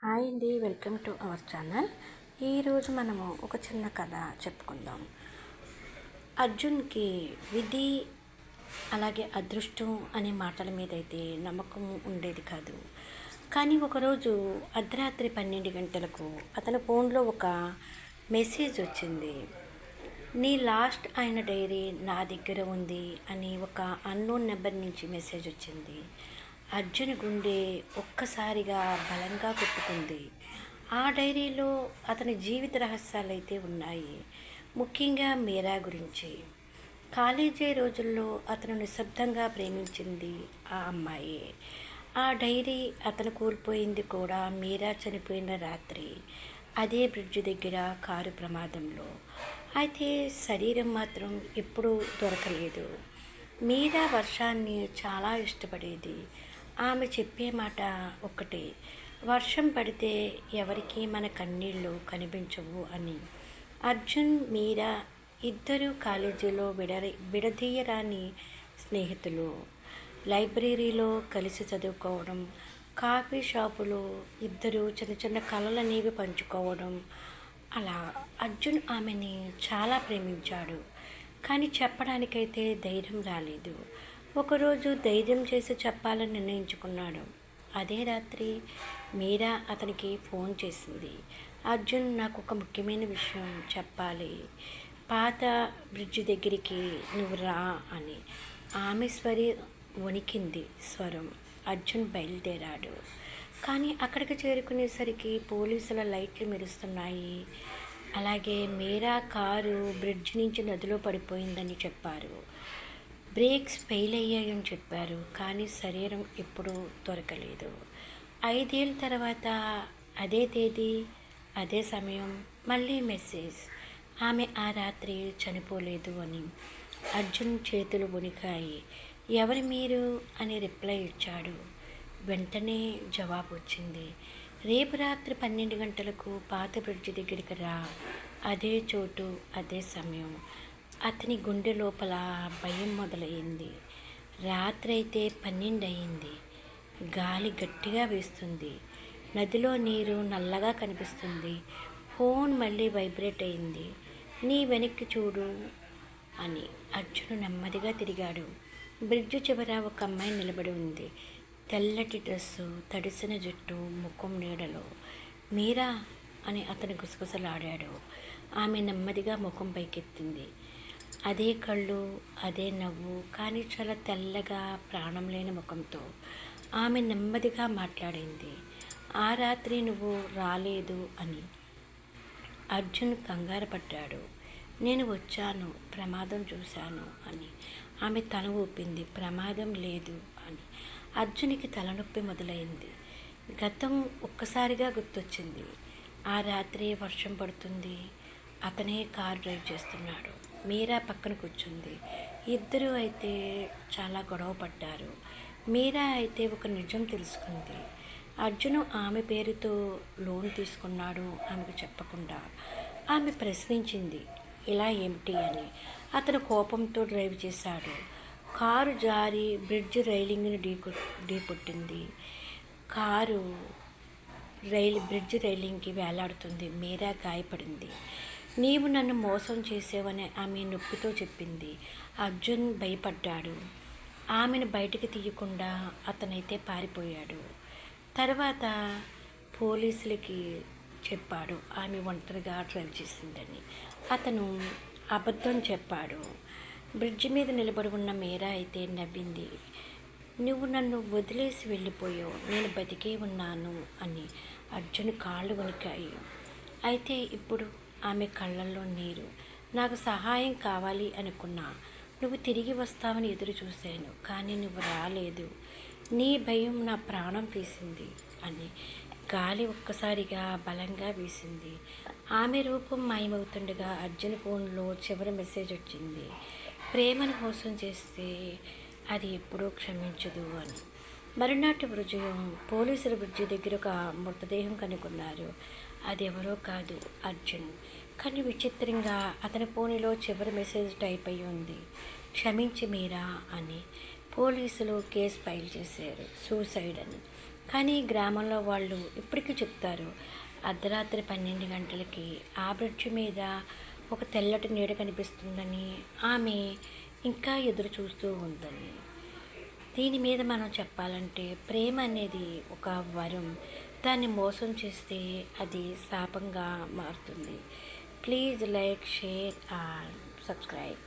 Hi అండి, welcome to our channel. ఈరోజు మనము ఒక చిన్న కథ చెప్పుకుందాం. అర్జున్కి విధి అలాగే అదృష్టం అనే మాటల మీద అయితే నమ్మకం ఉండేది కాదు. కానీ ఒకరోజు అర్ధరాత్రి 12 గంటలకు అతని ఫోన్లో ఒక మెసేజ్ వచ్చింది. నీ లాస్ట్ అయిన డైరీ నా దగ్గర ఉంది అని ఒక అన్నోన్ నెంబర్ నుంచి మెసేజ్ వచ్చింది. అర్జున్ గుండె ఒక్కసారిగా బలంగా కొట్టుకుంది. ఆ డైరీలో అతని జీవిత రహస్యాలైతే ఉన్నాయి. ముఖ్యంగా మీరా గురించి. కాలేజీ రోజుల్లో అతను నిశ్శబ్దంగా ప్రేమించింది ఆ అమ్మాయి. ఆ డైరీ అతను కోల్పోయింది కూడా మీరా చనిపోయిన రాత్రి, అదే బ్రిడ్జ్ దగ్గర కారు ప్రమాదంలో. అయితే శరీరం మాత్రం ఎప్పుడూ దొరకలేదు. మీరా వర్షాన్ని చాలా ఇష్టపడేది. ఆమె చెప్పే మాట ఒక్కటే, వర్షం పడితే ఎవరికీ మన కన్నీళ్ళు కనిపించవు అని. అర్జున్, మీరా ఇద్దరు కాలేజీలో విడదీయరాని స్నేహితులు. లైబ్రరీలో కలిసి చదువుకోవడం, కాఫీ షాపులో ఇద్దరు చిన్న చిన్న కలలనేవి పంచుకోవడం. అలా అర్జున్ ఆమెని చాలా ప్రేమించాడు. కానీ చెప్పడానికైతే ధైర్యం రాలేదు. ఒకరోజు ధైర్యం చేసి చెప్పాలని నిర్ణయించుకున్నాడు. అదే రాత్రి మీరా అతనికి ఫోన్ చేసింది. అర్జున్, నాకు ఒక ముఖ్యమైన విషయం చెప్పాలి. పాత బ్రిడ్జి దగ్గరికి నువ్వు రా అని. ఆమె వణికింది స్వరం. అర్జున్ బయలుదేరాడు. కానీ అక్కడికి చేరుకునేసరికి పోలీసుల లైట్లు మెరుస్తున్నాయి. అలాగే మీరా కారు బ్రిడ్జ్ నుంచి నదిలో పడిపోయిందని చెప్పారు. బ్రేక్స్ ఫెయిల్ అయ్యాయని చెప్పారు. కానీ శరీరం ఎప్పుడూ దొరకలేదు. 5 ఏళ్ళ తర్వాత అదే తేదీ, అదే సమయం, మళ్ళీ మెసేజ్. ఆమె ఆ రాత్రి చనిపోలేదు అని. అర్జున్ చేతులు వణికాయి. ఎవరు మీరు అని రిప్లై ఇచ్చాడు. వెంటనే జవాబు వచ్చింది. రేపు రాత్రి 12 గంటలకు పాత బ్రిడ్జి దగ్గరికి రా, అదే చోటు, అదే సమయం. అతని గుండె లోపల భయం మొదలయ్యింది. రాత్రి అయితే 12 అయింది. గాలి గట్టిగా వీస్తుంది. నదిలో నీరు నల్లగా కనిపిస్తుంది. ఫోన్ మళ్ళీ వైబ్రేట్ అయింది. నీ వెనక్కి చూడు అని. అర్జున్ నెమ్మదిగా తిరిగాడు. బ్రిడ్జ్ చివర ఒక అమ్మాయి నిలబడి ఉంది. తెల్లటి డ్రెస్సు, తడిసిన జుట్టు, ముఖం నీడలో. మీరా అని అతను గుసగుసలాడాడు. ఆమె నెమ్మదిగా ముఖం పైకెత్తింది. అదే కళ్ళు, అదే నవ్వు, కానీ చాలా తెల్లగా ప్రాణం లేని ముఖంతో. ఆమె నెమ్మదిగా మాట్లాడింది. ఆ రాత్రి నువ్వు రాలేదు అని. అర్జున్ కంగారు పడ్డాడు. నేను వచ్చాను, ప్రమాదం చూశాను అని. ఆమె తల ఊపింది. ప్రమాదం లేదు అని. అర్జున్కి తలనొప్పి మొదలైంది. గతం ఒక్కసారిగా గుర్తొచ్చింది. ఆ రాత్రి వర్షం పడుతుంది. అతనే కారు డ్రైవ్ చేస్తున్నాడు. మీరా పక్కన కూర్చుంది. ఇద్దరూ అయితే చాలా గొడవ పడ్డారు. మీరా అయితే ఒక నిజం తెలుసుకుంది. అర్జును ఆమె పేరుతో లోన్ తీసుకున్నాడు ఆమెకు చెప్పకుండా. ఆమె ప్రశ్నించింది, ఇలా ఏమిటి అని. అతను కోపంతో డ్రైవ్ చేశాడు. కారు జారి బ్రిడ్జ్ రైలింగ్ని ఢీకొట్టింది. కారు బ్రిడ్జ్ రైలింగ్కి వేలాడుతుంది. మీరా గాయపడింది. నీవు నన్ను మోసం చేసేవని ఆమె నొప్పితో చెప్పింది. అర్జున్ భయపడ్డాడు. ఆమెను బయటికి తీయకుండా అతనైతే పారిపోయాడు. తర్వాత పోలీసులకి చెప్పాడు ఆమె ఒంటరిగా డ్రైవ్ చేసిందని. అతను అబద్ధం చెప్పాడు. బ్రిడ్జి మీద నిలబడి ఉన్న మీరా అయితే నవ్వింది. నువ్వు నన్ను వదిలేసి వెళ్ళిపోయావు, నేను బతికే ఉన్నాను అని. అర్జున్ కాళ్ళు వణికాయి. అయితే ఇప్పుడు ఆమె కళ్ళల్లో నీరు. నాకు సహాయం కావాలి అనుకున్నా. నువ్వు తిరిగి వస్తావని ఎదురు చూశాను, కానీ నువ్వు రాలేదు. నీ భయం నా ప్రాణం తీసింది అని. గాలి ఒక్కసారిగా బలంగా వీసింది. ఆమె రూపం మాయమవుతుండగా అర్జున్ ఫోన్లో చివరి మెసేజ్ వచ్చింది. ప్రేమను మోసం చేస్తే అది ఎప్పుడూ క్షమించదు అని. మరునాటి ఉదయం పోలీసులు బ్రిడ్జి దగ్గర ఒక మృతదేహం కనుగొన్నారు. అది ఎవరో కాదు, అర్జున్. కానీ విచిత్రంగా అతని ఫోన్లో చివరి మెసేజ్ టైప్ అయి ఉంది, క్షమించి మీరా అని. పోలీసులు కేసు ఫైల్ చేశారు, సూసైడ్ అని. కానీ గ్రామంలో వాళ్ళు ఇప్పటికీ చెప్తారు, అర్ధరాత్రి 12 గంటలకి ఆ బ్రిడ్జ్ మీద ఒక తెల్లటి నీడ కనిపిస్తుందని, ఆమె ఇంకా ఎదురు చూస్తూ ఉందని. దీని మీద మనం చెప్పాలంటే ప్రేమ అనేది ఒక వరం. దాన్ని మోసం చేస్తే అది శాపంగా మారుతుంది. Please like, share and subscribe.